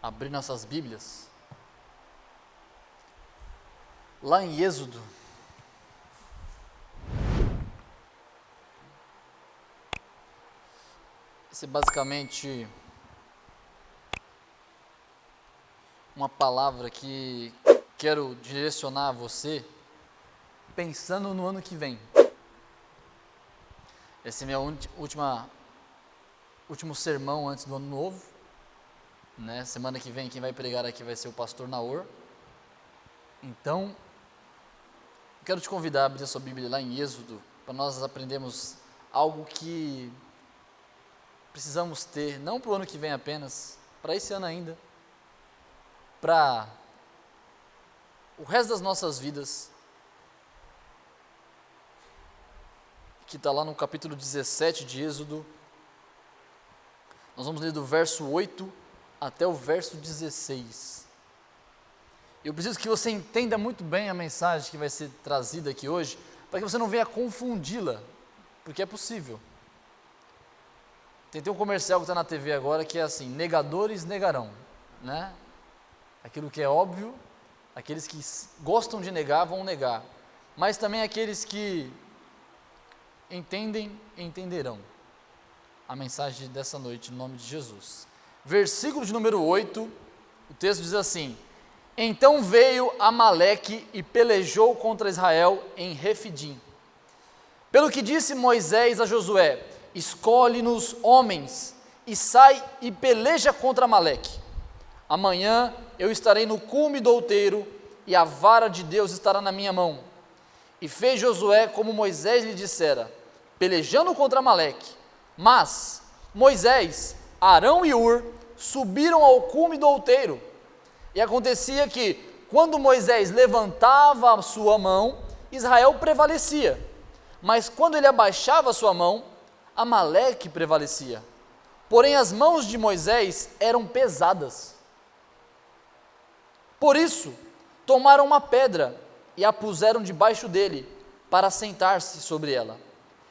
abrir nossas Bíblias, lá em Êxodo, esse é basicamente uma palavra que quero direcionar a você, pensando no ano que vem. Esse é meu último sermão antes do ano novo, né? Semana que vem quem vai pregar aqui vai ser o pastor Naor. Então, quero te convidar a abrir a sua Bíblia lá em Êxodo, para nós aprendermos algo que precisamos ter, não para o ano que vem apenas, para esse ano ainda, para o resto das nossas vidas, que está lá no capítulo 17 de Êxodo. Nós vamos ler do verso 8 até o verso 16. Eu preciso que você entenda muito bem a mensagem que vai ser trazida aqui hoje, para que você não venha confundi-la, porque é possível. Tem um comercial que está na TV agora que é assim: negadores negarão, né? Aquilo que é óbvio, aqueles que gostam de negar vão negar, mas também aqueles que entendem, entenderão a mensagem dessa noite, em nome de Jesus. Versículo de número 8, o texto diz assim: então veio Amaleque e pelejou contra Israel em Refidim. Pelo que disse Moisés a Josué: escolhe-nos homens e sai e peleja contra Amaleque. Amanhã eu estarei no cume do outeiro e a vara de Deus estará na minha mão. E fez Josué como Moisés lhe dissera, pelejando contra Amaleque. Mas Moisés, Arão e Hur subiram ao cume do outeiro. E acontecia que, quando Moisés levantava a sua mão, Israel prevalecia. Mas quando ele abaixava a sua mão, Amaleque prevalecia. Porém as mãos de Moisés eram pesadas. Por isso, tomaram uma pedra e a puseram debaixo dele, para sentar-se sobre ela.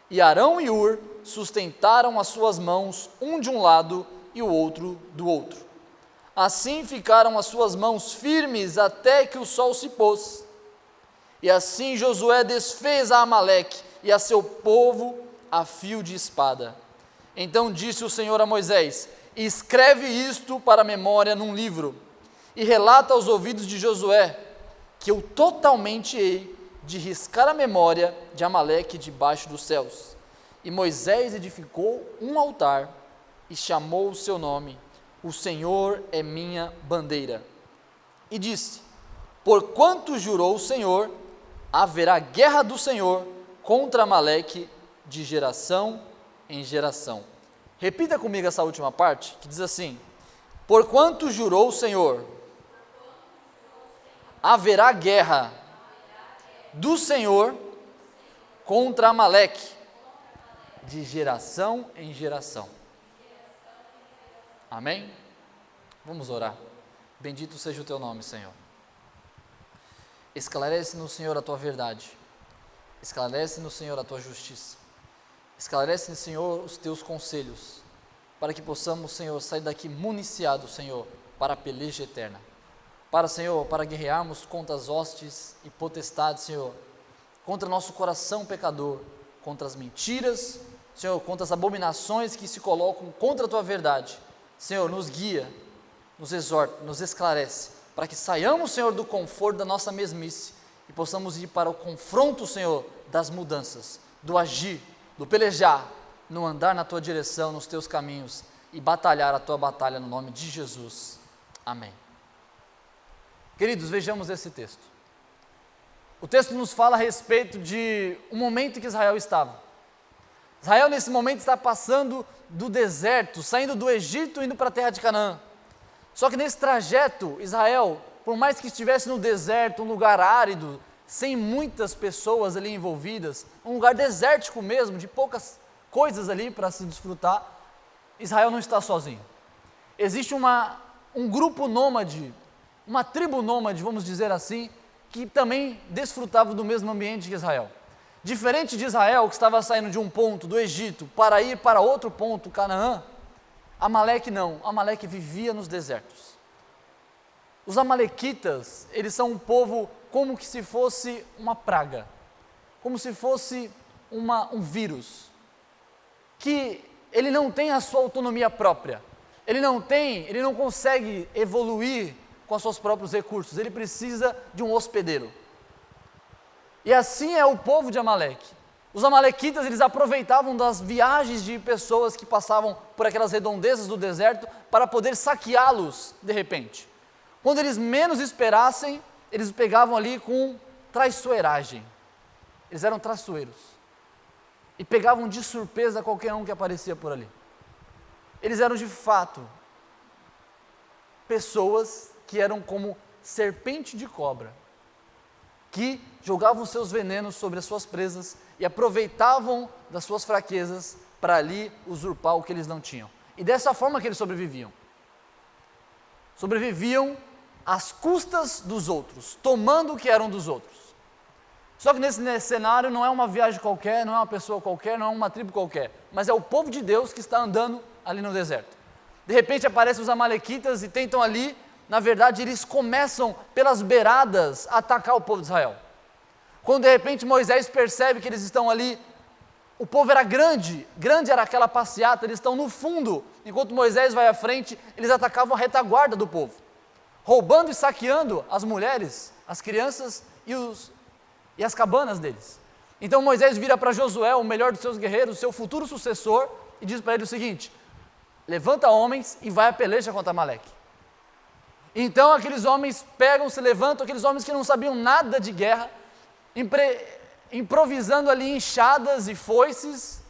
E Arão e Hur sustentaram as suas mãos, um de um lado e o outro do outro. Assim ficaram as suas mãos firmes até que o sol se pôs. E assim Josué desfez a Amaleque e a seu povo a fio de espada. Então disse o Senhor a Moisés: escreve isto para a memória num livro, e relata aos ouvidos de Josué, que eu totalmente hei de riscar a memória de Amaleque debaixo dos céus. E Moisés edificou um altar e chamou o seu nome: o Senhor é minha bandeira. E disse: porquanto jurou o Senhor, haverá guerra do Senhor contra Amaleque de geração em geração. Repita comigo essa última parte, que diz assim: porquanto jurou o Senhor, haverá guerra do Senhor contra Amaleque de geração em geração. Amém? Vamos orar. Bendito seja o teu nome, Senhor. Esclarece no Senhor a tua verdade. Esclarece no Senhor a tua justiça. Esclarece, Senhor, os teus conselhos, para que possamos, Senhor, sair daqui municiados, Senhor, para a peleja eterna. Senhor, para guerrearmos contra as hostes e potestades, Senhor, contra nosso coração pecador, contra as mentiras, Senhor, contra as abominações que se colocam contra a tua verdade. Senhor, nos guia, nos exorta, nos esclarece, para que saiamos, Senhor, do conforto da nossa mesmice e possamos ir para o confronto, Senhor, das mudanças, do agir, do pelejar, no andar na tua direção, nos teus caminhos e batalhar a tua batalha no nome de Jesus. Amém. Queridos, vejamos esse texto. O texto nos fala a respeito de um momento que Israel estava. Israel nesse momento está passando do deserto, saindo do Egito, indo para a terra de Canaã. Só que nesse trajeto, Israel, por mais que estivesse no deserto, um lugar árido, sem muitas pessoas ali envolvidas, um lugar desértico mesmo, de poucas coisas ali para se desfrutar, Israel não está sozinho. Existe um grupo nômade, uma tribo nômade, vamos dizer assim, que também desfrutava do mesmo ambiente que Israel. Diferente de Israel, que estava saindo de um ponto do Egito para ir para outro ponto, Canaã, Amaleque não, Amaleque vivia nos desertos. Os amalequitas, eles são um povo como que se fosse uma praga, como se fosse um vírus, que ele não tem a sua autonomia própria, ele não consegue evoluir com os seus próprios recursos, ele precisa de um hospedeiro. E assim é o povo de Amaleque. Os amalequitas, eles aproveitavam das viagens de pessoas que passavam por aquelas redondezas do deserto para poder saqueá-los de repente. Quando eles menos esperassem, eles pegavam ali com traiçoeiragem. Eles eram traiçoeiros. E pegavam de surpresa qualquer um que aparecia por ali. Eles eram de fato pessoas que eram como serpente de cobra, que jogavam seus venenos sobre as suas presas e aproveitavam das suas fraquezas para ali usurpar o que eles não tinham. E dessa forma que eles sobreviviam. Sobreviviam às custas dos outros, tomando o que eram dos outros. Só que nesse cenário não é uma viagem qualquer, não é uma pessoa qualquer, não é uma tribo qualquer, mas é o povo de Deus que está andando ali no deserto. De repente aparecem os amalequitas e tentam ali, na verdade eles começam pelas beiradas a atacar o povo de Israel. Quando de repente Moisés percebe que eles estão ali, o povo era grande era aquela passeata, eles estão no fundo, enquanto Moisés vai à frente, eles atacavam a retaguarda do povo, roubando e saqueando as mulheres, as crianças e as cabanas deles. Então Moisés vira para Josué, o melhor dos seus guerreiros, seu futuro sucessor, e diz para ele o seguinte: levanta homens e vai à peleja contra Amaleque. Então aqueles homens se levantam, aqueles homens que não sabiam nada de guerra, improvisando ali enxadas e foices,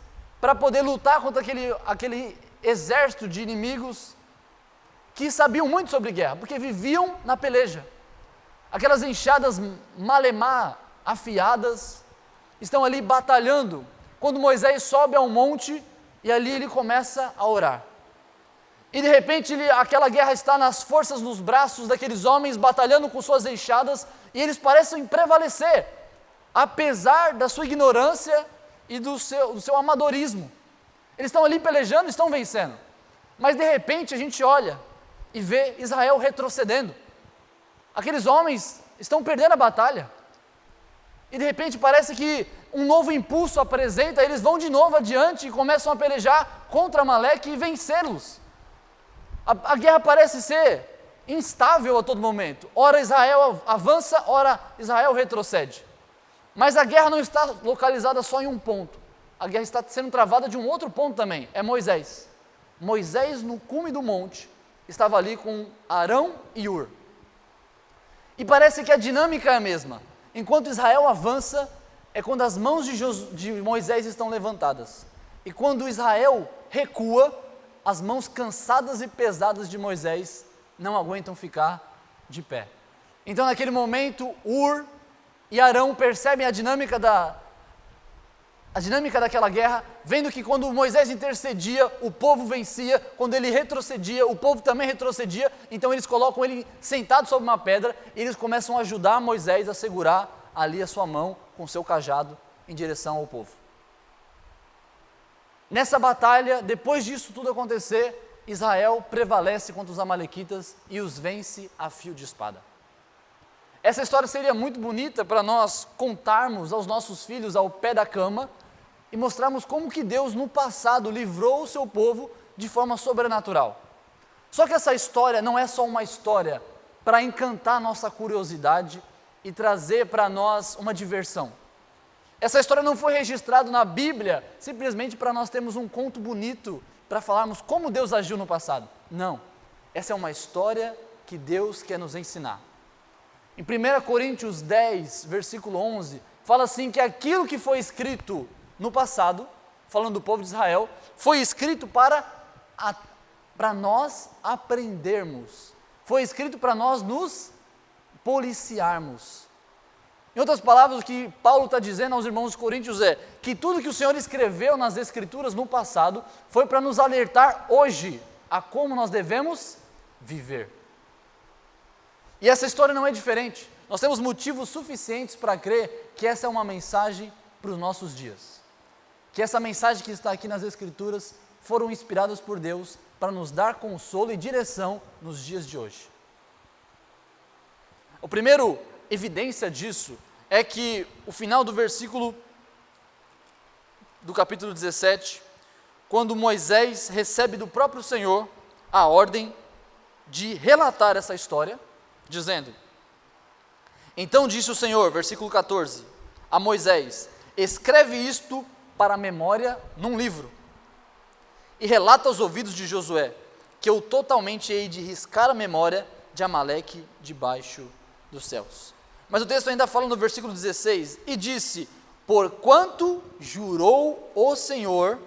para poder lutar contra aquele exército de inimigos, que sabiam muito sobre guerra, porque viviam na peleja. Aquelas enxadas malemar, afiadas, estão ali batalhando, quando Moisés sobe ao monte, e ali ele começa a orar. E de repente aquela guerra está nas forças, nos braços daqueles homens, batalhando com suas enxadas, e eles parecem prevalecer, apesar da sua ignorância e do seu amadorismo. Eles estão ali pelejando, estão vencendo. Mas de repente a gente olha e vê Israel retrocedendo. Aqueles homens estão perdendo a batalha. E de repente parece que um novo impulso apresenta, eles vão de novo adiante e começam a pelejar contra Amaleque e vencê-los. A guerra parece ser instável a todo momento. Ora Israel avança, ora Israel retrocede. Mas a guerra não está localizada só em um ponto. A guerra está sendo travada de um outro ponto também, é Moisés. Moisés, no cume do monte, estava ali com Arão e Hur. E parece que a dinâmica é a mesma. Enquanto Israel avança, é quando as mãos de Moisés estão levantadas. E quando Israel recua, as mãos cansadas e pesadas de Moisés não aguentam ficar de pé. Então naquele momento, Hur e Arão percebem a dinâmica daquela guerra, vendo que quando Moisés intercedia, o povo vencia, quando ele retrocedia, o povo também retrocedia, então eles colocam ele sentado sobre uma pedra, e eles começam a ajudar Moisés a segurar ali a sua mão com seu cajado em direção ao povo. Nessa batalha, depois disso tudo acontecer, Israel prevalece contra os amalequitas e os vence a fio de espada. Essa história seria muito bonita para nós contarmos aos nossos filhos ao pé da cama e mostrarmos como que Deus no passado livrou o seu povo de forma sobrenatural. Só que essa história não é só uma história para encantar nossa curiosidade e trazer para nós uma diversão. Essa história não foi registrada na Bíblia simplesmente para nós termos um conto bonito para falarmos como Deus agiu no passado. Não, essa é uma história que Deus quer nos ensinar. Em 1 Coríntios 10, versículo 11, fala assim que aquilo que foi escrito no passado, falando do povo de Israel, foi escrito para nós aprendermos, foi escrito para nós nos policiarmos. Em outras palavras, o que Paulo está dizendo aos irmãos coríntios é que tudo que o Senhor escreveu nas Escrituras no passado foi para nos alertar hoje a como nós devemos viver. E essa história não é diferente. Nós temos motivos suficientes para crer que essa é uma mensagem para os nossos dias. Que essa mensagem que está aqui nas Escrituras foram inspiradas por Deus para nos dar consolo e direção nos dias de hoje. A primeira evidência disso é que o final do versículo do capítulo 17, quando Moisés recebe do próprio Senhor a ordem de relatar essa história, dizendo: então disse o Senhor, versículo 14, a Moisés: escreve isto para a memória num livro, e relata aos ouvidos de Josué, que eu totalmente hei de riscar a memória de Amaleque debaixo dos céus. Mas o texto ainda fala no versículo 16, e disse: porquanto jurou o Senhor,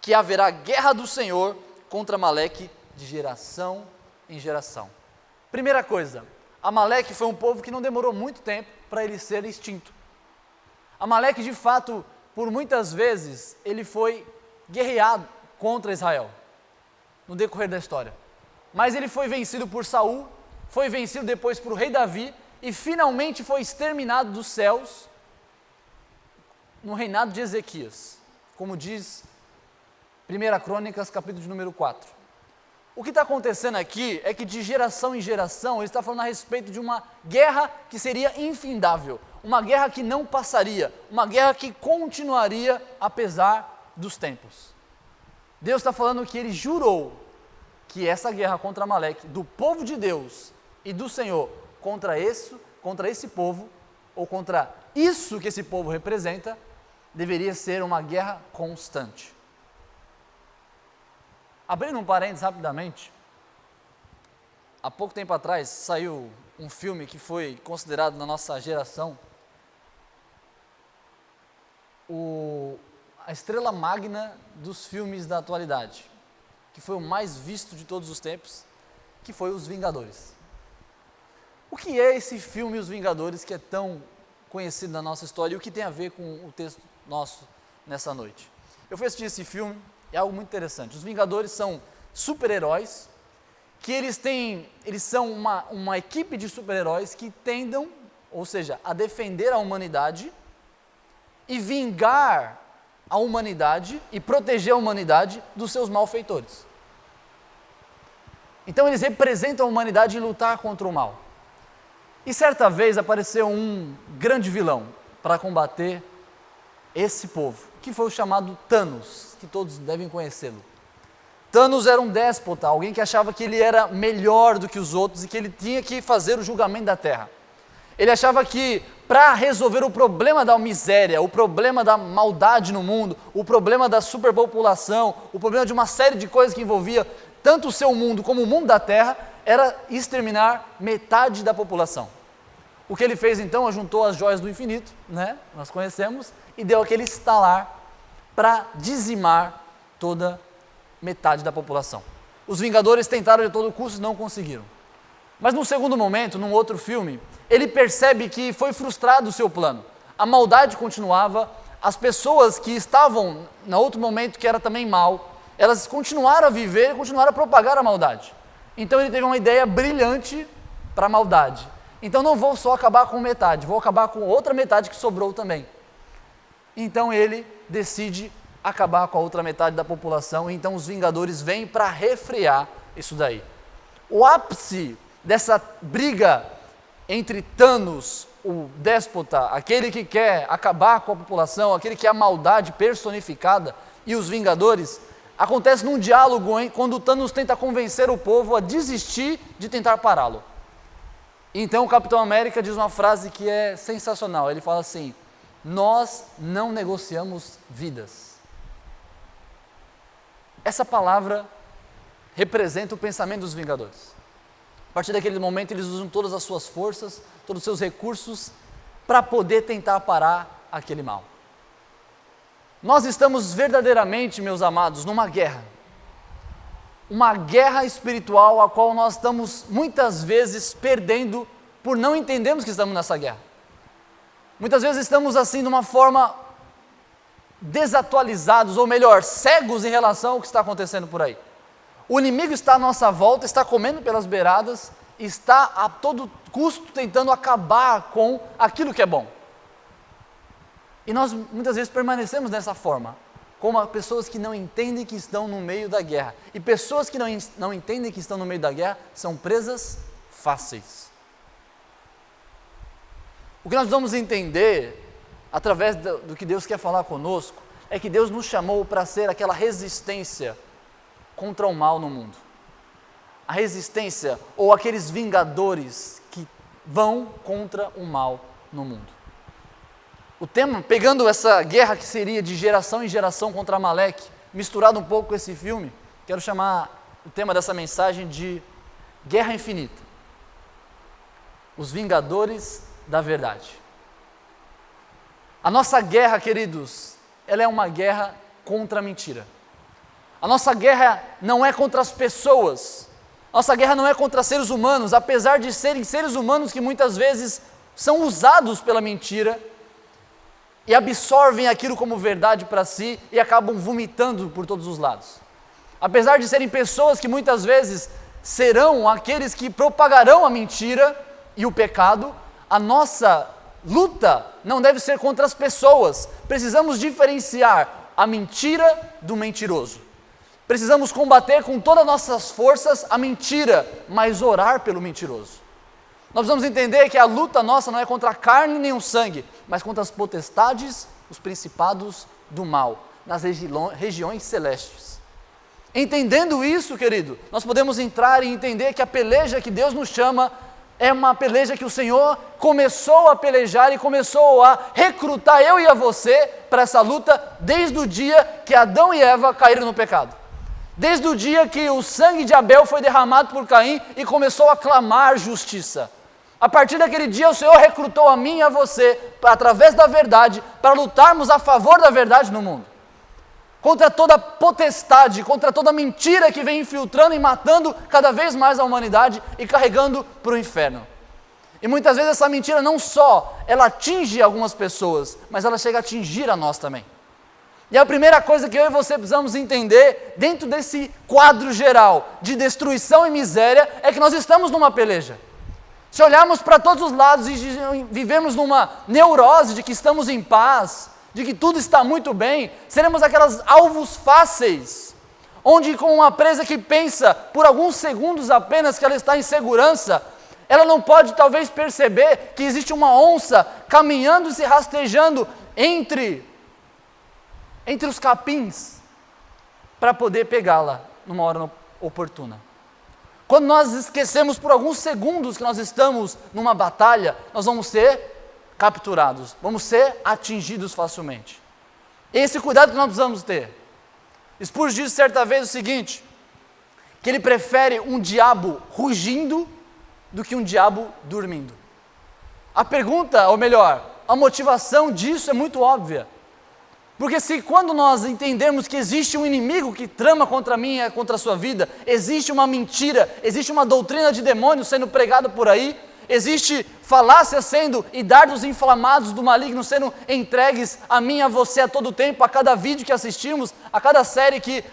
que haverá guerra do Senhor contra Amaleque de geração em geração. Primeira coisa, Amaleque foi um povo que não demorou muito tempo para ele ser extinto. Amaleque, de fato, por muitas vezes, ele foi guerreado contra Israel, no decorrer da história. Mas ele foi vencido por Saul, foi vencido depois por rei Davi, e finalmente foi exterminado dos céus, no reinado de Ezequias, como diz 1 Crônicas, capítulo de número 4. O que está acontecendo aqui é que de geração em geração, ele está falando a respeito de uma guerra que seria infindável, uma guerra que não passaria, uma guerra que continuaria apesar dos tempos. Deus está falando que ele jurou que essa guerra contra Amaleque, do povo de Deus e do Senhor, contra esse povo, ou contra isso que esse povo representa, deveria ser uma guerra constante. Abrindo um parênteses rapidamente, há pouco tempo atrás saiu um filme que foi considerado na nossa geração a estrela magna dos filmes da atualidade, que foi o mais visto de todos os tempos, que foi Os Vingadores. O que é esse filme Os Vingadores que é tão conhecido na nossa história e o que tem a ver com o texto nosso nessa noite? Eu fui assistir esse filme, é algo muito interessante. Os Vingadores são super-heróis, que eles são uma equipe de super-heróis que tendam, ou seja, a defender a humanidade e vingar a humanidade e proteger a humanidade dos seus malfeitores. Então eles representam a humanidade em lutar contra o mal. E certa vez apareceu um grande vilão para combater esse povo, que foi o chamado Thanos, que todos devem conhecê-lo. Thanos era um déspota, alguém que achava que ele era melhor do que os outros e que ele tinha que fazer o julgamento da terra. Ele achava que para resolver o problema da miséria, o problema da maldade no mundo, o problema da superpopulação, o problema de uma série de coisas que envolvia tanto o seu mundo como o mundo da terra, era exterminar metade da população. O que ele fez então, juntou as joias do infinito, nós conhecemos, e deu aquele estalar para dizimar toda metade da população. Os Vingadores tentaram de todo custo e não conseguiram. Mas num segundo momento, num outro filme, ele percebe que foi frustrado o seu plano. A maldade continuava, as pessoas que estavam, no outro momento que era também mal, elas continuaram a viver e continuaram a propagar a maldade. Então ele teve uma ideia brilhante para a maldade. Então não vou só acabar com metade, vou acabar com outra metade que sobrou também. Então ele decide acabar com a outra metade da população, e então os Vingadores vêm para refrear isso daí. O ápice dessa briga entre Thanos, o déspota, aquele que quer acabar com a população, aquele que é a maldade personificada, e os Vingadores, acontece num diálogo quando o Thanos tenta convencer o povo a desistir de tentar pará-lo. Então o Capitão América diz uma frase que é sensacional, ele fala assim: nós não negociamos vidas. Essa palavra representa o pensamento dos Vingadores. A partir daquele momento eles usam todas as suas forças, todos os seus recursos para poder tentar parar aquele mal. Nós estamos verdadeiramente, meus amados, numa guerra. Uma guerra espiritual a qual nós estamos muitas vezes perdendo por não entendermos que estamos nessa guerra. Muitas vezes estamos assim de uma forma desatualizados, ou melhor, cegos em relação ao que está acontecendo por aí. O inimigo está à nossa volta, está comendo pelas beiradas, está a todo custo tentando acabar com aquilo que é bom. E nós muitas vezes permanecemos dessa forma, como pessoas que não entendem que estão no meio da guerra. E pessoas que não entendem que estão no meio da guerra são presas fáceis. O que nós vamos entender, através do que Deus quer falar conosco, é que Deus nos chamou para ser aquela resistência contra o mal no mundo. A resistência, ou aqueles vingadores que vão contra o mal no mundo. O tema, pegando essa guerra que seria de geração em geração contra Amaleque, misturado um pouco com esse filme, quero chamar o tema dessa mensagem de Guerra Infinita. Os Vingadores da Verdade. A nossa guerra, queridos, ela é uma guerra contra a mentira. A nossa guerra não é contra as pessoas. Nossa guerra não é contra seres humanos, apesar de serem seres humanos que muitas vezes são usados pela mentira e absorvem aquilo como verdade para si e acabam vomitando por todos os lados. Apesar de serem pessoas que muitas vezes serão aqueles que propagarão a mentira e o pecado, a nossa luta não deve ser contra as pessoas. Precisamos diferenciar a mentira do mentiroso. Precisamos combater com todas as nossas forças a mentira, mas orar pelo mentiroso. Nós precisamos entender que a luta nossa não é contra a carne nem o sangue, mas contra as potestades, os principados do mal, nas regiões celestes. Entendendo isso, querido, nós podemos entrar e entender que a peleja que Deus nos chama é uma peleja que o Senhor começou a pelejar e começou a recrutar eu e a você para essa luta desde o dia que Adão e Eva caíram no pecado. Desde o dia que o sangue de Abel foi derramado por Caim e começou a clamar justiça. A partir daquele dia o Senhor recrutou a mim e a você, através da verdade, para lutarmos a favor da verdade no mundo. Contra toda potestade, contra toda mentira que vem infiltrando e matando cada vez mais a humanidade e carregando para o inferno. E muitas vezes essa mentira não só, ela atinge algumas pessoas, mas ela chega a atingir a nós também. E a primeira coisa que eu e você precisamos entender, dentro desse quadro geral de destruição e miséria, é que nós estamos numa peleja. Se olharmos para todos os lados e vivemos numa neurose de que estamos em paz, de que tudo está muito bem, seremos aquelas alvos fáceis, onde com uma presa que pensa por alguns segundos apenas que ela está em segurança, ela não pode talvez perceber que existe uma onça caminhando e se rastejando entre os capins, para poder pegá-la numa hora oportuna. Quando nós esquecemos por alguns segundos que nós estamos numa batalha, nós vamos ser capturados, vamos ser atingidos facilmente. Esse cuidado que nós precisamos ter. Spurgeon disse certa vez o seguinte, que ele prefere um diabo rugindo do que um diabo dormindo. A pergunta, ou melhor, a motivação disso é muito óbvia. Porque se quando nós entendemos que existe um inimigo que trama contra mim e contra a sua vida, existe uma mentira, existe uma doutrina de demônio sendo pregada por aí, existe falácia sendo e dardos inflamados do maligno sendo entregues a mim e a você a todo tempo, a cada vídeo que assistimos, a cada série que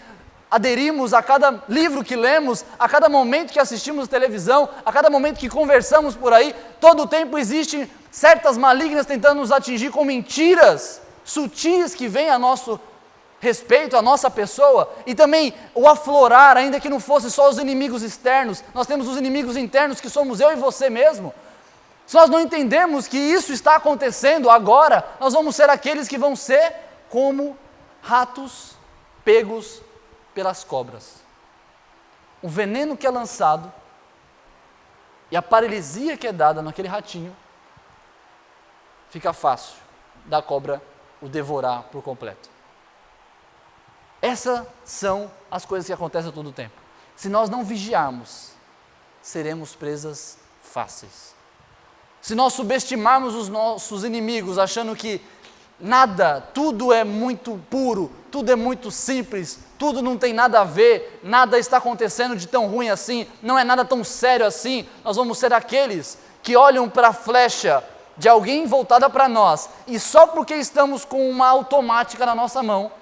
aderimos, a cada livro que lemos, a cada momento que assistimos televisão, a cada momento que conversamos por aí, todo o tempo existem certas malignas tentando nos atingir com mentiras sutis que vêm a nosso respeito, a nossa pessoa, e também o aflorar, ainda que não fosse só os inimigos externos, nós temos os inimigos internos que somos eu e você mesmo. Se nós não entendermos que isso está acontecendo agora, nós vamos ser aqueles que vão ser como ratos pegos pelas cobras. O veneno que é lançado e a paralisia que é dada naquele ratinho, fica fácil da cobra o devorar por completo. Essas são as coisas que acontecem a todo tempo. Se nós não vigiarmos, seremos presas fáceis. Se nós subestimarmos os nossos inimigos, achando que nada, tudo é muito puro, tudo é muito simples, tudo não tem nada a ver, nada está acontecendo de tão ruim assim, não é nada tão sério assim, nós vamos ser aqueles que olham para a flecha de alguém voltada para nós, e só porque estamos com uma automática na nossa mão,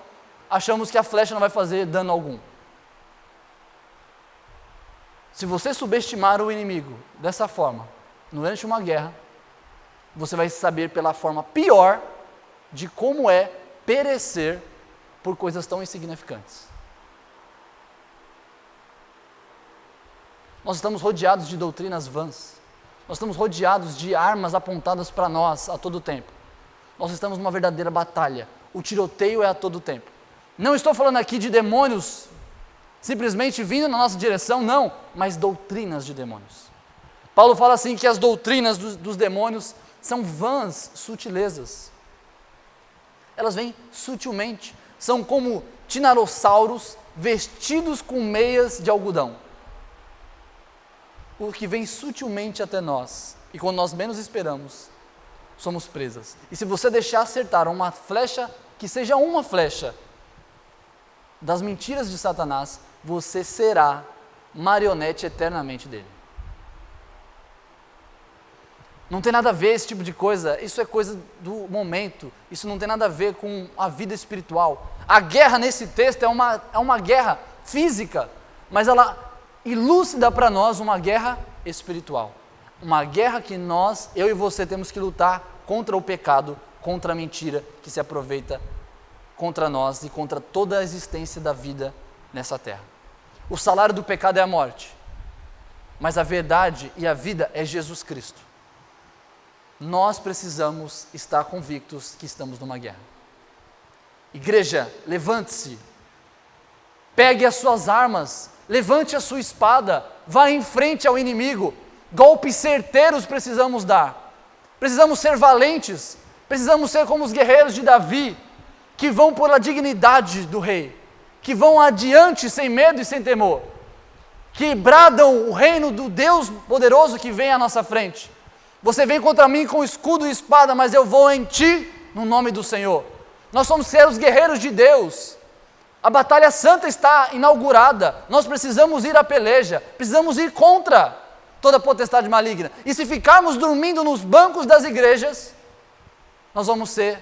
achamos que a flecha não vai fazer dano algum. Se você subestimar o inimigo dessa forma, durante uma guerra, você vai saber pela forma pior de como é perecer por coisas tão insignificantes. Nós estamos rodeados de doutrinas vãs. Nós estamos rodeados de armas apontadas para nós a todo tempo. Nós estamos numa verdadeira batalha. O tiroteio é a todo tempo. Não estou falando aqui de demônios simplesmente vindo na nossa direção, não, mas doutrinas de demônios. Paulo fala assim que as doutrinas dos demônios são vãs sutilezas. Elas vêm sutilmente, são como tiranossauros vestidos com meias de algodão. O que vem sutilmente até nós, e quando nós menos esperamos, somos presas. E se você deixar acertar uma flecha, que seja uma flecha, das mentiras de Satanás, você será marionete eternamente dele. Não tem nada a ver esse tipo de coisa, isso é coisa do momento, isso não tem nada a ver com a vida espiritual. A guerra nesse texto é uma guerra física, mas ela ilúcida para nós uma guerra espiritual. Uma guerra que eu e você temos que lutar contra o pecado, contra a mentira que se aproveita contra nós e contra toda a existência da vida nessa terra. O salário do pecado é a morte, mas a verdade e a vida é Jesus Cristo. Nós precisamos estar convictos que estamos numa guerra. Igreja, levante-se, pegue as suas armas, levante a sua espada, vá em frente ao inimigo. Golpes certeiros precisamos dar, precisamos ser valentes, precisamos ser como os guerreiros de Davi, que vão pela dignidade do rei, que vão adiante sem medo e sem temor, que bradam o reino do Deus poderoso que vem à nossa frente. Você vem contra mim com escudo e espada, mas eu vou em ti no nome do Senhor. Nós somos os guerreiros de Deus. A batalha santa está inaugurada. Nós precisamos ir à peleja, precisamos ir contra toda potestade maligna. E se ficarmos dormindo nos bancos das igrejas, nós vamos ser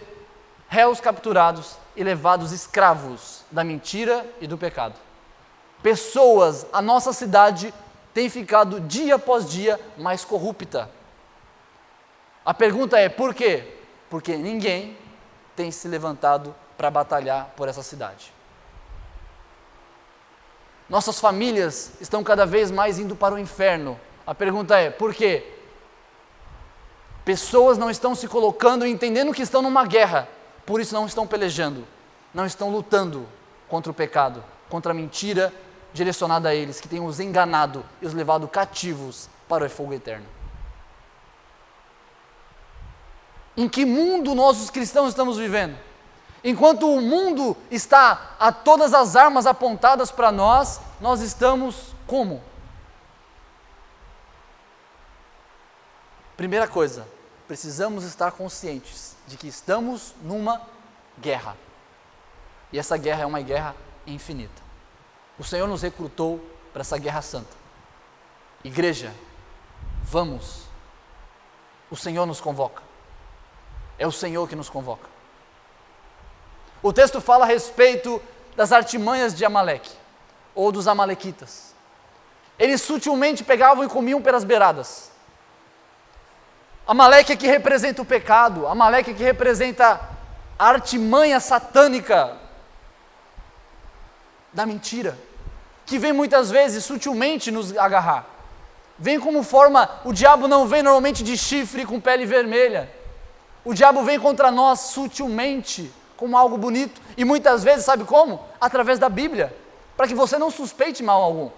réus capturados e levados escravos da mentira e do pecado. Pessoas, a nossa cidade tem ficado dia após dia mais corrupta. A pergunta é, por quê? Porque ninguém tem se levantado para batalhar por essa cidade. Nossas famílias estão cada vez mais indo para o inferno. A pergunta é, por quê? Pessoas não estão se colocando e entendendo que estão numa guerra, por isso não estão pelejando, não estão lutando contra o pecado, contra a mentira direcionada a eles, que tem os enganado e os levado cativos para o fogo eterno. Em que mundo nós, os cristãos, estamos vivendo? Enquanto o mundo está a todas as armas apontadas para nós, nós estamos como? Primeira coisa, precisamos estar conscientes de que estamos numa guerra. E essa guerra é uma guerra infinita. O Senhor nos recrutou para essa guerra santa. Igreja, vamos. O Senhor nos convoca. É o Senhor que nos convoca. O texto fala a respeito das artimanhas de Amaleque, ou dos amalequitas. Eles sutilmente pegavam e comiam pelas beiradas. Amaleque é que representa o pecado, Amaleque é que representa a artimanha satânica da mentira, que vem muitas vezes sutilmente nos agarrar. Vem como forma, o diabo não vem normalmente de chifre com pele vermelha. O diabo vem contra nós sutilmente, como algo bonito, e muitas vezes, sabe como? Através da Bíblia, para que você não suspeite mal algum.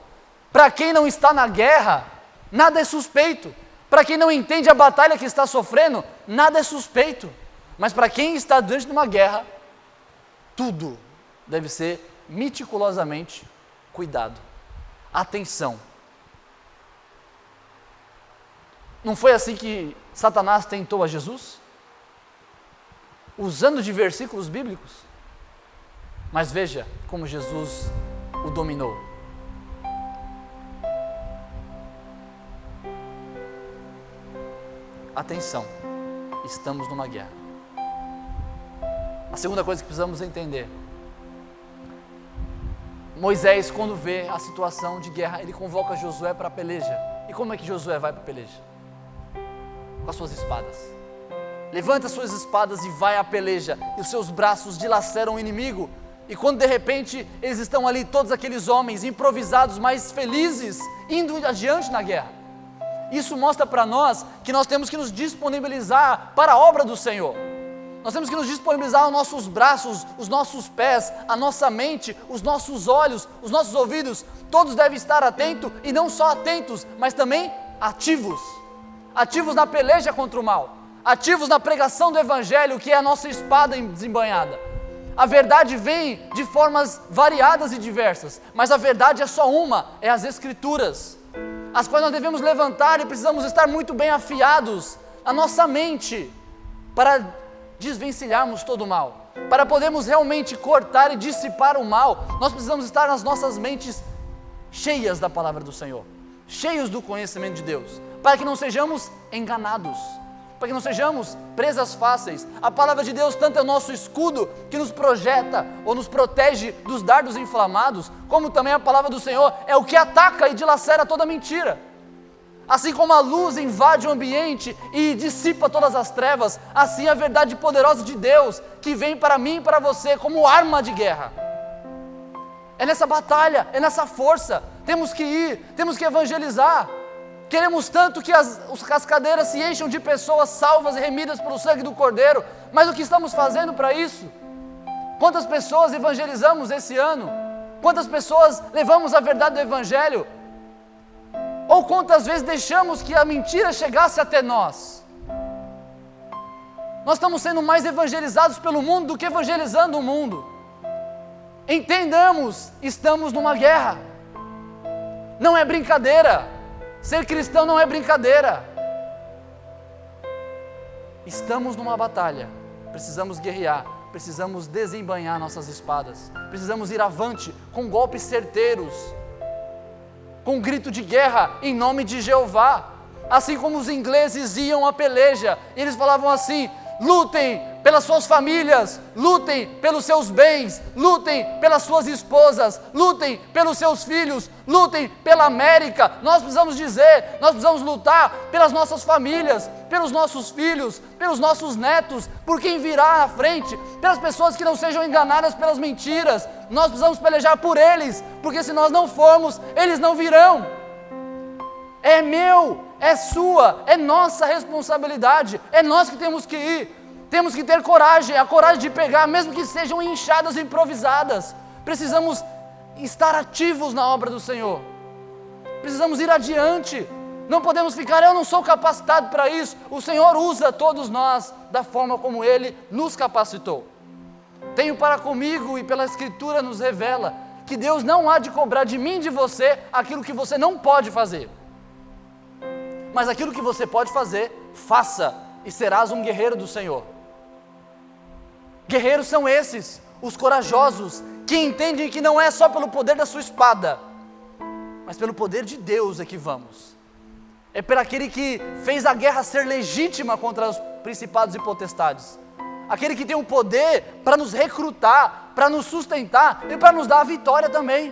Para quem não está na guerra, nada é suspeito. Para quem não entende a batalha que está sofrendo, nada é suspeito. Mas para quem está diante de uma guerra, tudo deve ser meticulosamente cuidado. Atenção. Não foi assim que Satanás tentou a Jesus? Usando de versículos bíblicos. Mas veja como Jesus o dominou. Atenção, estamos numa guerra. A segunda coisa que precisamos entender: Moisés, quando vê a situação de guerra, ele convoca Josué para a peleja. E como é que Josué vai para a peleja? Com as suas espadas. Levanta suas espadas e vai à peleja, e os seus braços dilaceram o inimigo, e quando de repente eles estão ali, todos aqueles homens improvisados, mas felizes, indo adiante na guerra. Isso mostra para nós que nós temos que nos disponibilizar para a obra do Senhor. Nós temos que nos disponibilizar os nossos braços, os nossos pés, a nossa mente, os nossos olhos, os nossos ouvidos, todos devem estar atentos, e não só atentos, mas também ativos. Ativos na peleja contra o mal, ativos na pregação do Evangelho, que é a nossa espada desembainhada. A verdade vem de formas variadas e diversas, mas a verdade é só uma, é as Escrituras, as quais nós devemos levantar, e precisamos estar muito bem afiados a nossa mente, para desvencilharmos todo o mal, para podermos realmente cortar e dissipar o mal. Nós precisamos estar nas nossas mentes cheias da palavra do Senhor, cheios do conhecimento de Deus, para que não sejamos enganados, para que não sejamos presas fáceis. A palavra de Deus tanto é o nosso escudo, que nos projeta ou nos protege dos dardos inflamados, como também a palavra do Senhor é o que ataca e dilacera toda mentira. Assim como a luz invade o ambiente e dissipa todas as trevas, assim a verdade poderosa de Deus, que vem para mim e para você como arma de guerra. É nessa batalha, é nessa força, temos que ir, temos que evangelizar. Queremos tanto que as cadeiras se encham de pessoas salvas e remidas pelo sangue do Cordeiro, mas o que estamos fazendo para isso? Quantas pessoas evangelizamos esse ano? Quantas pessoas levamos a verdade do Evangelho? Ou quantas vezes deixamos que a mentira chegasse até nós? Nós estamos sendo mais evangelizados pelo mundo do que evangelizando o mundo. Entendamos, estamos numa guerra. Não é brincadeira. Ser cristão não é brincadeira. Estamos numa batalha. Precisamos guerrear. Precisamos desembainhar nossas espadas. Precisamos ir avante com golpes certeiros, com um grito de guerra em nome de Jeová. Assim como os ingleses iam à peleja, eles falavam assim: lutem pelas suas famílias, lutem pelos seus bens, lutem pelas suas esposas, lutem pelos seus filhos, lutem pela América. Nós precisamos dizer, nós precisamos lutar pelas nossas famílias, pelos nossos filhos, pelos nossos netos, por quem virá à frente, pelas pessoas que não sejam enganadas pelas mentiras. Nós precisamos pelejar por eles, porque se nós não formos, eles não virão. É meu, é sua, é nossa responsabilidade, é nós que temos que ir. Temos que ter coragem, a coragem de pegar, mesmo que sejam enxadas improvisadas. Precisamos estar ativos na obra do Senhor. Precisamos ir adiante. Não podemos ficar, eu não sou capacitado para isso. O Senhor usa todos nós da forma como Ele nos capacitou. Tenho para comigo, e pela Escritura nos revela, que Deus não há de cobrar de mim e de você aquilo que você não pode fazer. Mas aquilo que você pode fazer, faça, e serás um guerreiro do Senhor. Guerreiros são esses, os corajosos, que entendem que não é só pelo poder da sua espada, mas pelo poder de Deus é que vamos. É por aquele que fez a guerra ser legítima contra os principados e potestades. Aquele que tem o poder para nos recrutar, para nos sustentar e para nos dar a vitória também.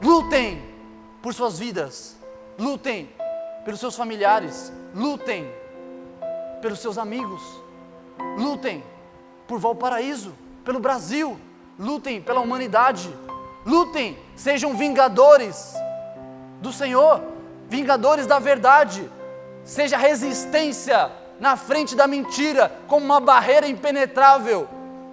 Lutem por suas vidas, lutem pelos seus familiares, lutem pelos seus amigos, lutem por Valparaíso, pelo Brasil, lutem pela humanidade, lutem, sejam vingadores do Senhor, vingadores da verdade. Seja resistência na frente da mentira, como uma barreira impenetrável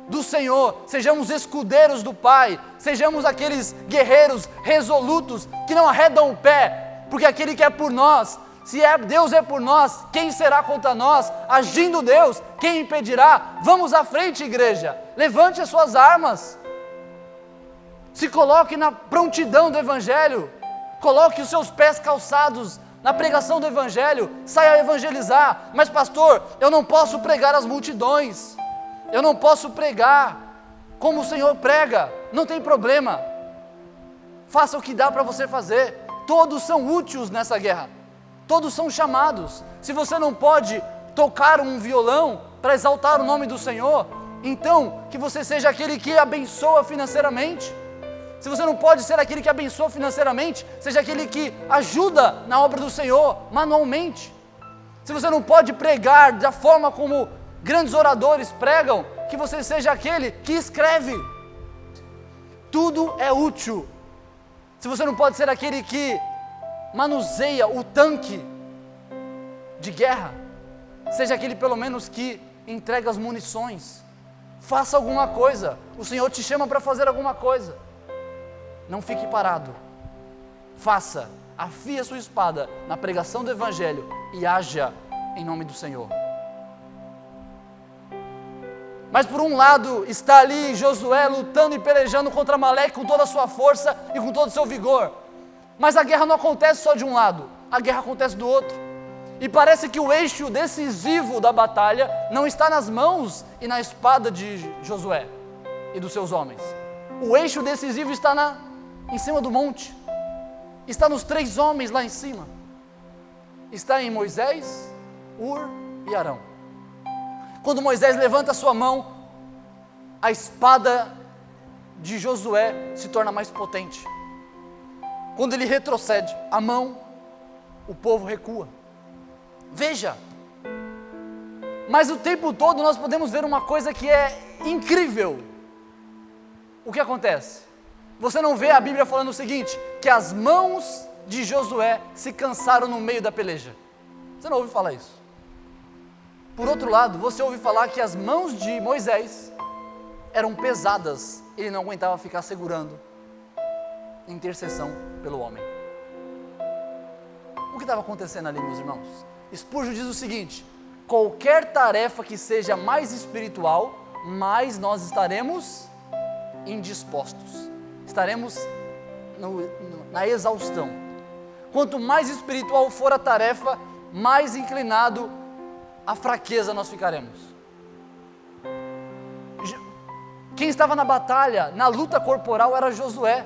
do Senhor. Sejamos escudeiros do Pai, sejamos aqueles guerreiros resolutos que não arredam o pé, porque aquele que é por nós, se Deus é por nós, quem será contra nós? Agindo Deus, quem impedirá? Vamos à frente, igreja, levante as suas armas, se coloque na prontidão do Evangelho, coloque os seus pés calçados na pregação do Evangelho, saia a evangelizar. Mas pastor, eu não posso pregar às multidões, eu não posso pregar como o Senhor prega. Não tem problema, faça o que dá para você fazer, todos são úteis nessa guerra, todos são chamados. Se você não pode tocar um violão para exaltar o nome do Senhor, então que você seja aquele que abençoa financeiramente. Se você não pode ser aquele que abençoa financeiramente, seja aquele que ajuda na obra do Senhor manualmente. Se você não pode pregar da forma como grandes oradores pregam, que você seja aquele que escreve. Tudo é útil. Se você não pode ser aquele que manuseia o tanque de guerra, seja aquele pelo menos que entrega as munições. Faça alguma coisa, o Senhor te chama para fazer alguma coisa. Não fique parado, faça, afie a sua espada na pregação do Evangelho e haja em nome do Senhor. Mas por um lado está ali Josué lutando e pelejando contra Amaleque com toda a sua força e com todo o seu vigor. Mas a guerra não acontece só de um lado, a guerra acontece do outro. E parece que o eixo decisivo da batalha não está nas mãos e na espada de Josué e dos seus homens. O eixo decisivo está em cima do monte, está nos 3 homens lá em cima. Está em Moisés, Hur e Arão. Quando Moisés levanta a sua mão, a espada de Josué se torna mais potente. Quando ele retrocede a mão, o povo recua. Veja, mas o tempo todo nós podemos ver uma coisa que é incrível. O que acontece? Você não vê a Bíblia falando o seguinte, que as mãos de Josué se cansaram no meio da peleja. Você não ouve falar isso. Por outro lado, você ouve falar que as mãos de Moisés eram pesadas, ele não aguentava ficar segurando intercessão pelo homem. O que estava acontecendo ali, meus irmãos? Spurgeon diz o seguinte: qualquer tarefa que seja mais espiritual, mais nós estaremos indispostos, estaremos na exaustão. Quanto mais espiritual for a tarefa, mais inclinado à fraqueza nós ficaremos. Quem estava na batalha, na luta corporal era Josué,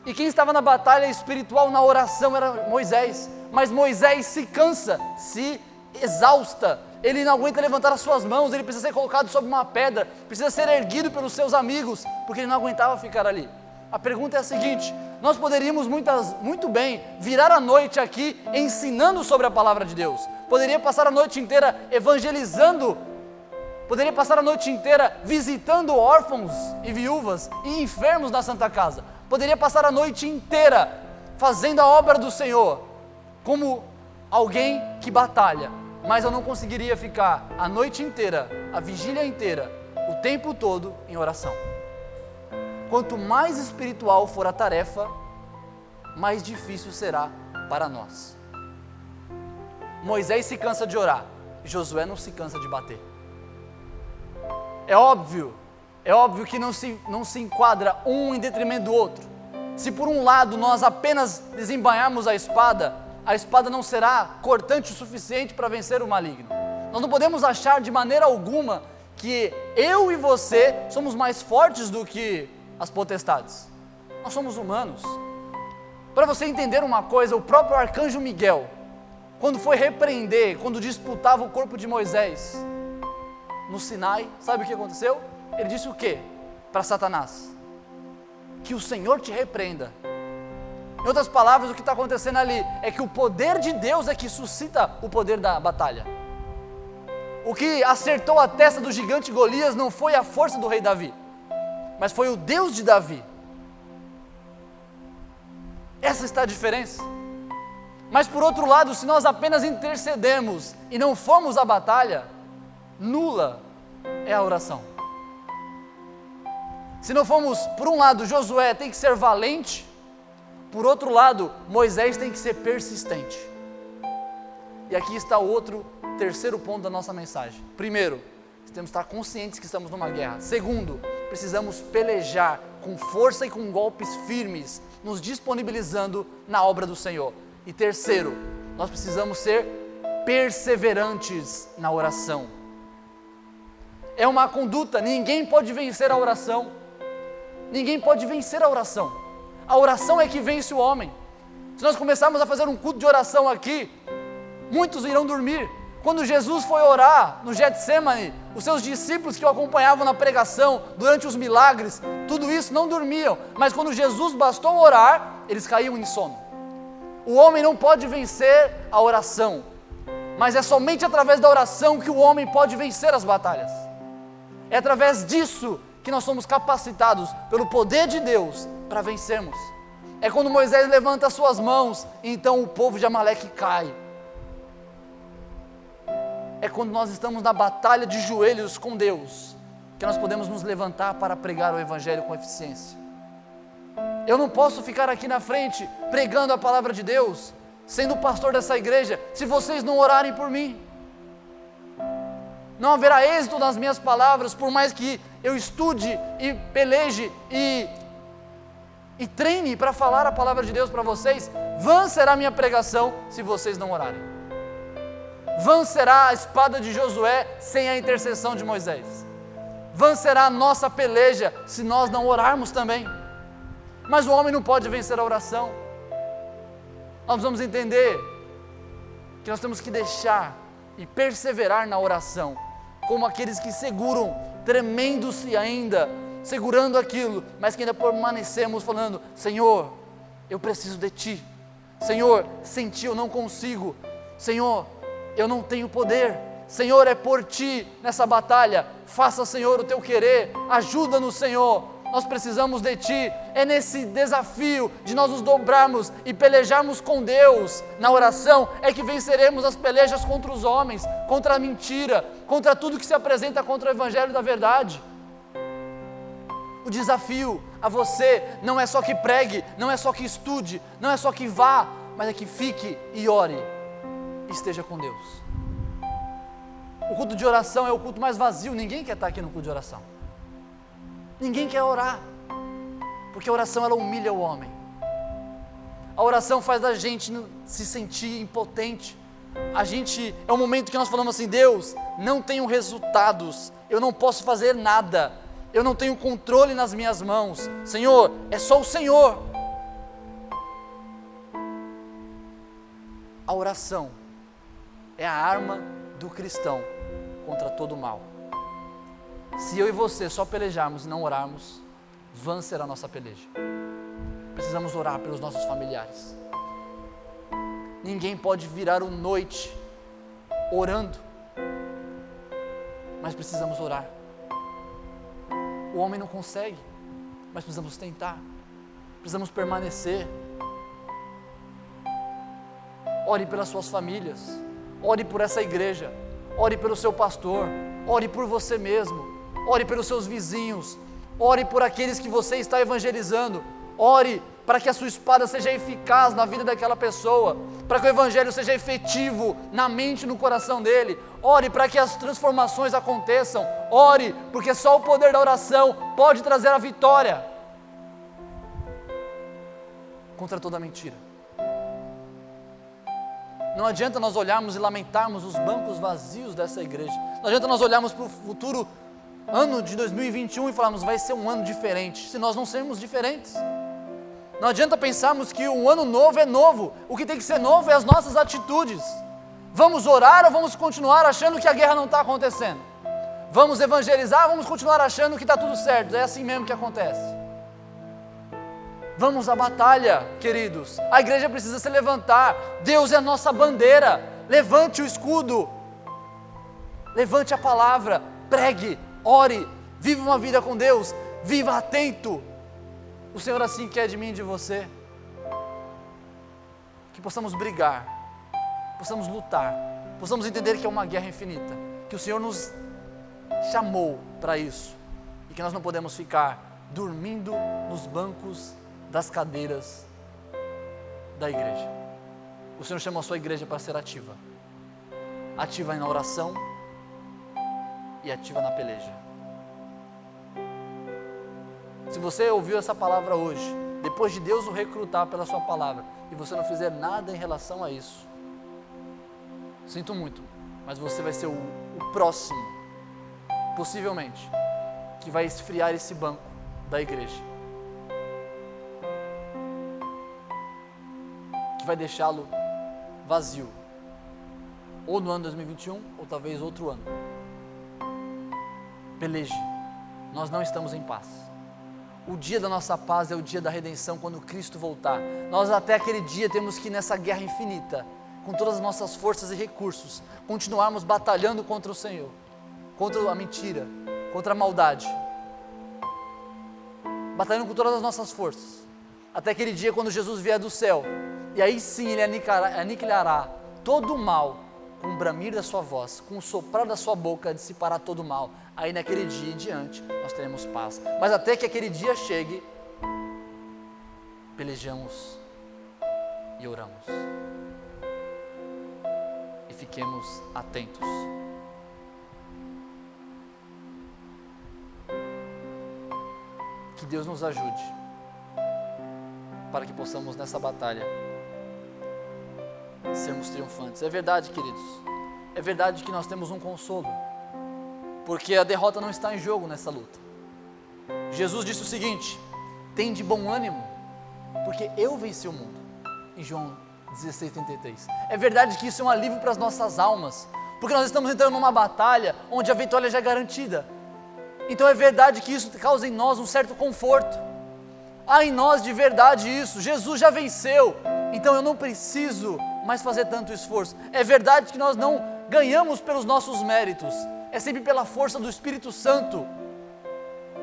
e quem estava na batalha espiritual, na oração, era Moisés. Mas Moisés se cansa, se exausta, ele não aguenta levantar as suas mãos, ele precisa ser colocado sobre uma pedra, precisa ser erguido pelos seus amigos, porque ele não aguentava ficar ali. A pergunta é a seguinte: nós poderíamos muito bem virar a noite aqui ensinando sobre a palavra de Deus, poderia passar a noite inteira evangelizando, poderia passar a noite inteira visitando órfãos e viúvas e enfermos na Santa Casa, poderia passar a noite inteira fazendo a obra do Senhor, como alguém que batalha, mas eu não conseguiria ficar a noite inteira, a vigília inteira, o tempo todo em oração. Quanto mais espiritual for a tarefa, mais difícil será para nós. Moisés se cansa de orar, Josué não se cansa de bater. É óbvio que não se enquadra um em detrimento do outro. Se por um lado nós apenas desembainharmos a espada não será cortante o suficiente para vencer o maligno. Nós não podemos achar de maneira alguma que eu e você somos mais fortes do que as potestades. Nós somos humanos. Para você entender uma coisa, o próprio arcanjo Miguel, quando foi repreender, quando disputava o corpo de Moisés no Sinai, sabe o que aconteceu? Ele disse o quê para Satanás? Que o Senhor te repreenda. Em outras palavras, o que está acontecendo ali é que o poder de Deus é que suscita o poder da batalha. O que acertou a testa do gigante Golias não foi a força do rei Davi, mas foi o Deus de Davi. Essa está a diferença. Mas por outro lado, se nós apenas intercedemos e não formos à batalha, nula é a oração. Se não formos, por um lado, Josué tem que ser valente, por outro lado, Moisés tem que ser persistente. E aqui está o terceiro ponto da nossa mensagem. Primeiro, temos que estar conscientes que estamos numa guerra. Segundo, precisamos pelejar com força e com golpes firmes, nos disponibilizando na obra do Senhor. E terceiro, nós precisamos ser perseverantes na oração. É uma conduta, ninguém pode vencer a oração. Ninguém pode vencer a oração. A oração é que vence o homem. Se nós começarmos a fazer um culto de oração aqui, muitos irão dormir. Quando Jesus foi orar no Getsêmani, os seus discípulos que o acompanhavam na pregação, durante os milagres, tudo isso não dormiam, mas quando Jesus bastou orar, eles caíam em sono. O homem não pode vencer a oração, mas é somente através da oração que o homem pode vencer as batalhas. É através disso que nós somos capacitados pelo poder de Deus para vencermos. É quando Moisés levanta as suas mãos, e então o povo de Amaleque cai. É quando nós estamos na batalha de joelhos com Deus, que nós podemos nos levantar para pregar o Evangelho com eficiência. Eu não posso ficar aqui na frente pregando a palavra de Deus, sendo o pastor dessa igreja, se vocês não orarem por mim. Não haverá êxito nas minhas palavras, por mais que eu estude e peleje e treine para falar a palavra de Deus para vocês. Vã será a minha pregação se vocês não orarem. Vã será a espada de Josué sem a intercessão de Moisés. Vã será a nossa peleja se nós não orarmos também. Mas o homem não pode vencer a oração. Nós vamos entender que nós temos que deixar e perseverar na oração, como aqueles que seguram, tremendo-se ainda, segurando aquilo, mas que ainda permanecemos falando: Senhor, eu preciso de Ti. Senhor, sem Ti eu não consigo. Senhor, eu não tenho poder. Senhor, é por Ti nessa batalha. Faça, Senhor, o Teu querer. Ajuda-nos, Senhor. Nós precisamos de Ti. É nesse desafio de nós nos dobrarmos e pelejarmos com Deus na oração, é que venceremos as pelejas contra os homens, contra a mentira, contra tudo que se apresenta contra o Evangelho da verdade. O desafio a você não é só que pregue, não é só que estude, não é só que vá, mas é que fique e ore e esteja com Deus. O culto de oração é o culto mais vazio. Ninguém quer estar aqui no culto de oração. Ninguém quer orar, porque a oração ela humilha o homem. A oração faz a gente se sentir impotente. É um momento que nós falamos assim: Deus, não tenho resultados, eu não posso fazer nada, eu não tenho controle nas minhas mãos. Senhor, é só o Senhor. A oração é a arma do cristão contra todo o mal. Se eu e você só pelejarmos e não orarmos, vã será a nossa peleja. Precisamos orar pelos nossos familiares. Ninguém pode virar uma noite orando, mas precisamos orar. O homem não consegue, mas precisamos tentar, precisamos permanecer. Ore pelas suas famílias, ore por essa igreja, ore pelo seu pastor, ore por você mesmo. Ore pelos seus vizinhos, ore por aqueles que você está evangelizando, ore para que a sua espada seja eficaz na vida daquela pessoa, para que o Evangelho seja efetivo na mente e no coração dele, ore para que as transformações aconteçam, ore, porque só o poder da oração pode trazer a vitória contra toda mentira. Não adianta nós olharmos e lamentarmos os bancos vazios dessa igreja, não adianta nós olharmos para o futuro ano de 2021 e falarmos: vai ser um ano diferente, se nós não sermos diferentes. Não adianta pensarmos que um ano novo é novo. O que tem que ser novo é as nossas atitudes. Vamos orar ou vamos continuar achando que a guerra não está acontecendo? Vamos evangelizar ou vamos continuar achando que está tudo certo? É assim mesmo que acontece. Vamos à batalha, queridos. A igreja precisa se levantar. Deus é a nossa bandeira. Levante o escudo, levante a palavra, pregue, ore, viva uma vida com Deus, viva atento. O Senhor assim quer de mim e de você, que possamos brigar, possamos lutar, possamos entender que é uma guerra infinita, que o Senhor nos chamou para isso, e que nós não podemos ficar dormindo nos bancos das cadeiras da igreja. O Senhor chamou a sua igreja para ser ativa, ativa na oração e ativa na peleja. Se você ouviu essa palavra hoje, depois de Deus o recrutar pela sua palavra, e você não fizer nada em relação a isso, sinto muito, mas você vai ser o próximo, possivelmente, que vai esfriar esse banco da igreja, que vai deixá-lo vazio, ou no ano 2021, ou talvez outro ano. Peleje, nós não estamos em paz. O dia da nossa paz é o dia da redenção, quando Cristo voltar. Nós até aquele dia temos que ir nessa guerra infinita, com todas as nossas forças e recursos, continuarmos batalhando contra o Senhor, contra a mentira, contra a maldade, batalhando com todas as nossas forças, até aquele dia quando Jesus vier do céu, e aí sim Ele aniquilará todo o mal, com o bramir da sua voz, com o soprar da sua boca, dissipará todo o mal. Aí naquele dia em diante, nós teremos paz. Mas até que aquele dia chegue, pelejamos e oramos. E fiquemos atentos. Que Deus nos ajude, para que possamos nessa batalha sermos triunfantes. É verdade, queridos, é verdade que nós temos um consolo, porque a derrota não está em jogo nessa luta. Jesus disse o seguinte: tem de bom ânimo, porque eu venci o mundo, em João 16:33. É verdade que isso é um alívio para as nossas almas, porque nós estamos entrando numa batalha onde a vitória já é garantida. Então é verdade que isso causa em nós um certo conforto. Há em nós de verdade isso, Jesus já venceu, então eu não preciso mais fazer tanto esforço. É verdade que nós não ganhamos pelos nossos méritos, é sempre pela força do Espírito Santo,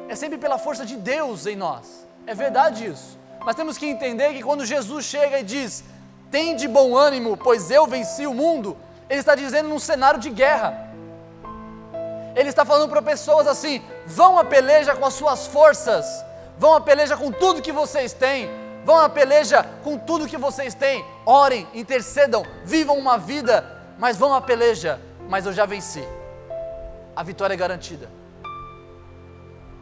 é sempre pela força de Deus em nós, é verdade isso. Mas temos que entender que quando Jesus chega e diz: tem de bom ânimo, pois eu venci o mundo, Ele está dizendo num cenário de guerra. Ele está falando para pessoas assim: vão à peleja com as suas forças, vão à peleja com tudo que vocês têm, vão à peleja com tudo que vocês têm, orem, intercedam, vivam uma vida, mas vão à peleja, mas eu já venci, a vitória é garantida.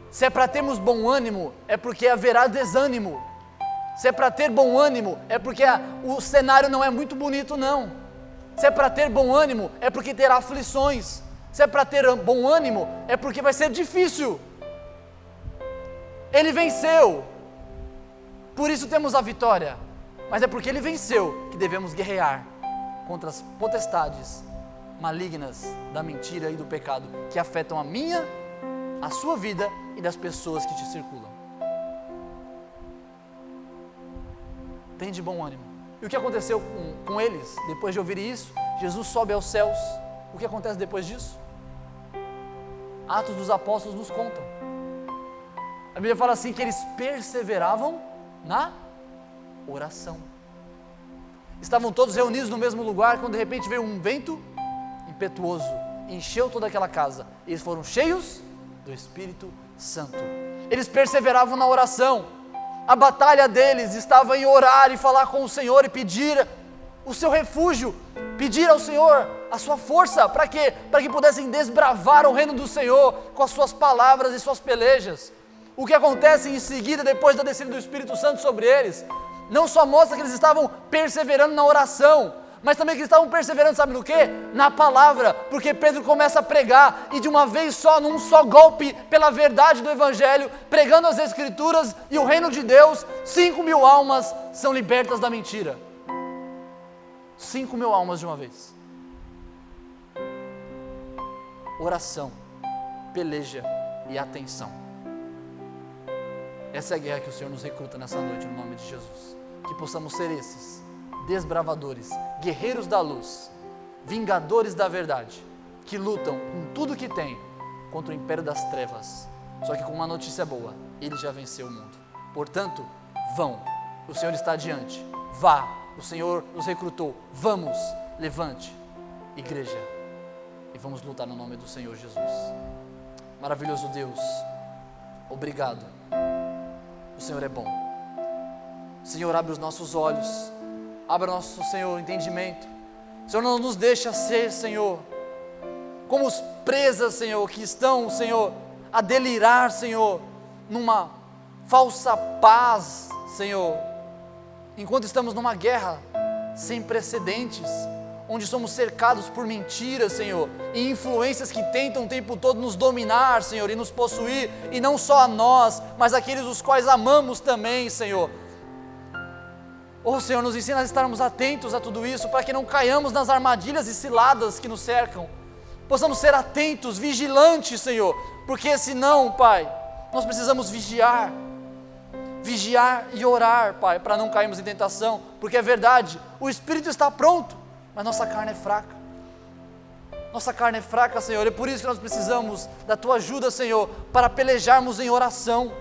Se é para termos bom ânimo, é porque haverá desânimo. Se é para ter bom ânimo, é porque o cenário não é muito bonito não. Se é para ter bom ânimo, é porque terá aflições. Se é para ter bom ânimo, é porque vai ser difícil. Ele venceu, por isso temos a vitória, mas é porque Ele venceu que devemos guerrear contra as potestades malignas da mentira e do pecado, que afetam a minha, a sua vida e das pessoas que te circulam. Tem de bom ânimo. E o que aconteceu com eles, depois de ouvirem isso? Jesus sobe aos céus. O que acontece depois disso? Atos dos Apóstolos nos contam. A Bíblia fala assim, que eles perseveravam na oração. Estavam todos reunidos no mesmo lugar, quando de repente veio um vento impetuoso, encheu toda aquela casa. Eles foram cheios do Espírito Santo. Eles perseveravam na oração. A batalha deles estava em orar e falar com o Senhor e pedir o seu refúgio, pedir ao Senhor a sua força. Para quê? Para que pudessem desbravar o reino do Senhor com as suas palavras e suas pelejas. O que acontece em seguida, depois da descida do Espírito Santo sobre eles, não só mostra que eles estavam perseverando na oração, mas também que eles estavam perseverando, sabe no quê? Na palavra, porque Pedro começa a pregar, e de uma vez só, num só golpe, pela verdade do Evangelho, pregando as Escrituras e o reino de Deus, 5.000 almas são libertas da mentira. 5.000 almas de uma vez. Oração, peleja e atenção. Essa é a guerra que o Senhor nos recruta nessa noite, no nome de Jesus. Que possamos ser esses desbravadores, guerreiros da luz, vingadores da verdade, que lutam com tudo que tem contra o império das trevas. Só que com uma notícia boa: Ele já venceu o mundo. Portanto, vão, o Senhor está adiante. Vá, o Senhor nos recrutou. Vamos, levante, igreja, e vamos lutar no nome do Senhor Jesus. Maravilhoso Deus, obrigado. O Senhor é bom. Senhor, abre os nossos olhos, abra nosso, Senhor, entendimento. Senhor, não nos deixa ser, Senhor, como os presas, Senhor, que estão, Senhor, a delirar, Senhor, numa falsa paz, Senhor, enquanto estamos numa guerra sem precedentes, onde somos cercados por mentiras, Senhor, e influências que tentam o tempo todo nos dominar, Senhor, e nos possuir, e não só a nós, mas aqueles os quais amamos também, Senhor. Oh, Senhor, nos ensina a estarmos atentos a tudo isso, para que não caiamos nas armadilhas e ciladas que nos cercam. Possamos ser atentos, vigilantes, Senhor, porque senão, Pai, nós precisamos vigiar e orar, Pai, para não cairmos em tentação, porque é verdade, o Espírito está pronto, mas nossa carne é fraca. Nossa carne é fraca, Senhor, é por isso que nós precisamos da Tua ajuda, Senhor, para pelejarmos em oração.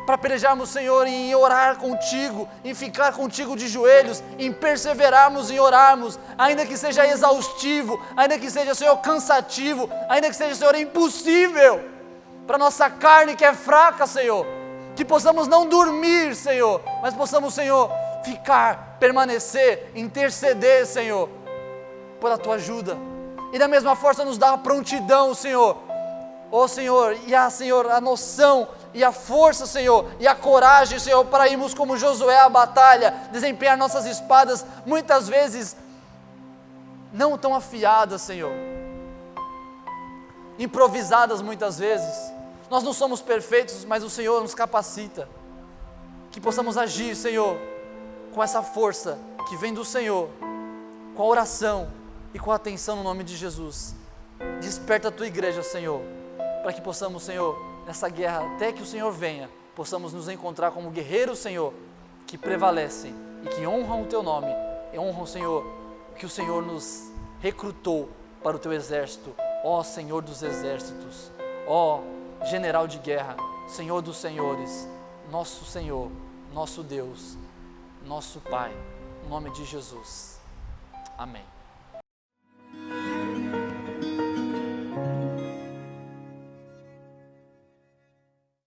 para pelejarmos, Senhor, em orar contigo, em ficar contigo de joelhos, em perseverarmos em orarmos, ainda que seja exaustivo, ainda que seja, Senhor, cansativo, ainda que seja, Senhor, impossível para nossa carne que é fraca, Senhor, que possamos não dormir, Senhor, mas possamos, Senhor, ficar, permanecer, interceder, Senhor, por a tua ajuda, e da mesma força nos dá a prontidão, Senhor, Senhor, Senhor, a noção e a força, Senhor, e a coragem, Senhor, para irmos como Josué à batalha, desempenhar nossas espadas, muitas vezes não tão afiadas, Senhor, improvisadas muitas vezes. Nós não somos perfeitos, mas o Senhor nos capacita, que possamos agir, Senhor, com essa força que vem do Senhor, com a oração e com a atenção no nome de Jesus. Desperta a tua igreja, Senhor, para que possamos, Senhor, nessa guerra, até que o Senhor venha, possamos nos encontrar como guerreiros, Senhor, que prevalecem e que honram o teu nome, e honram, Senhor, que o Senhor nos recrutou para o teu exército, ó Senhor dos exércitos, ó general de guerra, Senhor dos senhores, nosso Senhor, nosso Deus, nosso Pai, em nome de Jesus, amém.